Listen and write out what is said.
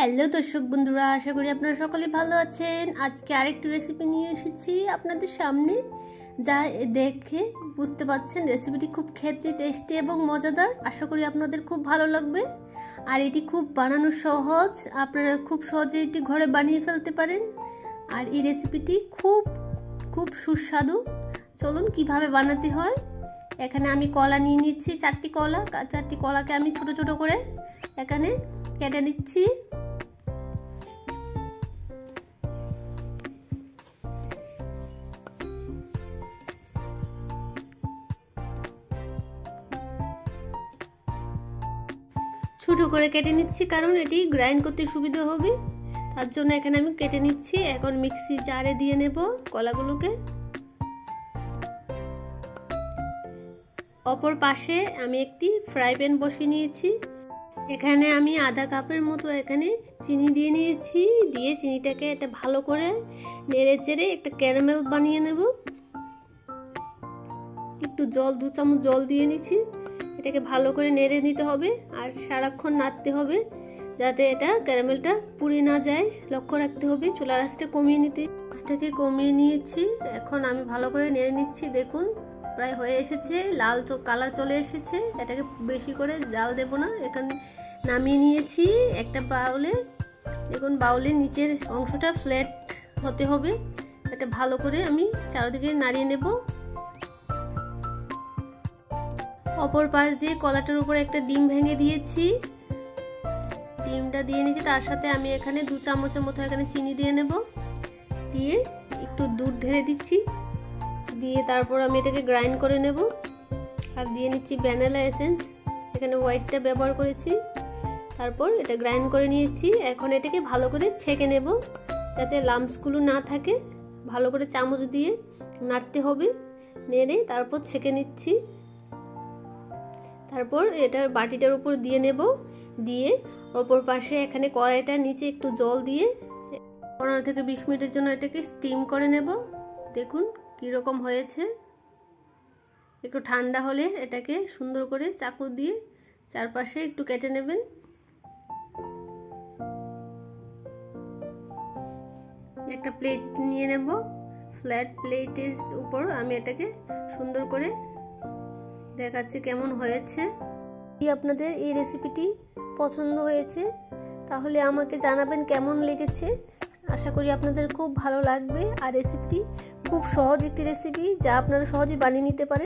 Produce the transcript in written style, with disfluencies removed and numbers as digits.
Hello দর্শক বন্ধুরা, আশা করি আপনারা সকলে ভালো আছেন। আজকে আরেকটি রেসিপি নিয়ে এসেছি আপনাদের সামনে, যা দেখে বুঝতে পারছেন রেসিপিটি খুব খেতে টেস্টি এবং মজাদার। আশা করি আপনাদের খুব ভালো লাগবে। আর এটি খুব বানানো সহজ, আপনারা খুব সহজে এটি ঘরে বানিয়ে ফেলতে পারেন। আর এই রেসিপিটি খুব সুস্বাদু। চলুন কিভাবে বানাতে হয়। এখানে আমি কলা নিয়ে নিচ্ছি, চারটি কলাকে আমি ছোট ছোট করে এখানে কেটে নিচ্ছি। ছোট করে কেটে নিচ্ছি, কারণ এটি গ্রাইন্ড করতে সুবিধা হবে, তার জন্য এখানে আমি কেটে নিচ্ছি। এখন মিক্সি জারে দিয়ে নেব কলাগুলোকে। অপর পাশে আমি একটি ফ্রাই প্যান বসিয়ে নিয়েছি। এখানে আমি আধা কাপের মতো এখানে চিনি দিয়ে নিয়েছি। দিয়ে চিনিটাকে এটা ভালো করে নেড়ে চেড়ে একটা ক্যারামেল বানিয়ে নেব। একটু দু চামচ জল দিয়ে নিচ্ছি। এটাকে ভালো করে নেড়ে নিতে হবে আর সারাক্ষণ নাড়তে হবে, যাতে এটা ক্যারামেলটা পুড়ে না যায়। লক্ষ্য রাখতে হবে। চুলার আঁচটা কমিয়ে আঁচটাকে কমিয়ে নিয়েছি। এখন আমি ভালো করে নেড়ে নিচ্ছি। দেখুন প্রায় হয়ে এসেছে, লাল কালার চলে এসেছে। এটাকে বেশি করে জাল দেব না। এখানে নামিয়ে নিয়েছি একটা বাউলে। দেখুন বাউলের নিচের অংশটা ফ্ল্যাট হতে হবে। এটা ভালো করে আমি চারিদিকে নাড়িয়ে নেব। অপর পাশ দিয়ে কলাটার উপরে একটা ডিম ভেঙে দিয়েছি। ডিমটা দিয়ে নিয়েছি, তার সাথে আমি এখানে 2 চামচের মতো এখানে চিনি দিয়ে নেব। দিয়ে একটু দুধ ঢেলে দিচ্ছি। দিয়ে তারপর আমি এটাকে গ্রাইন্ড করে নেব। আর দিয়ে নিচ্ছি ভ্যানিলা এসেন্স, এখানে হোয়াইটটা ব্যবহার করেছি। তারপর এটা গ্রাইন্ড করে নিয়েছি। এখন এটাকে ভালো করে ছেঁকে নেব, যাতে লাম্পসগুলো না থাকে। ভালো করে চামচ দিয়ে নাড়তে হবে, নেড়ে তারপর ছেঁকে নিচ্ছি। তারপর এটার বাটিটার উপর দিয়ে নেব। দিয়ে অপর পাশে এখানে কড়াইটার নিচে একটু জল দিয়ে 15 থেকে 20 মিনিটের জন্য এটাকে স্টিম করে নেব। দেখুন কীরকম হয়েছে। একটু ঠান্ডা হলে এটাকে সুন্দর করে চাকু দিয়ে চারপাশে একটু কেটে নেবেন। একটা প্লেট নিয়ে নেব। ফ্ল্যাট প্লেটের উপর আমি এটাকে সুন্দর করে দেখাচ্ছি কেমন হয়েছে। যদি আপনাদের এই রেসিপিটি পছন্দ হয়েছে তাহলে আমাকে জানাবেন কেমন লেগেছে। আশা করি আপনাদের খুব ভালো লাগবে। আর রেসিপিটি খুব সহজ একটি রেসিপি, যা আপনারা সহজে বানিয়ে নিতে পারেন।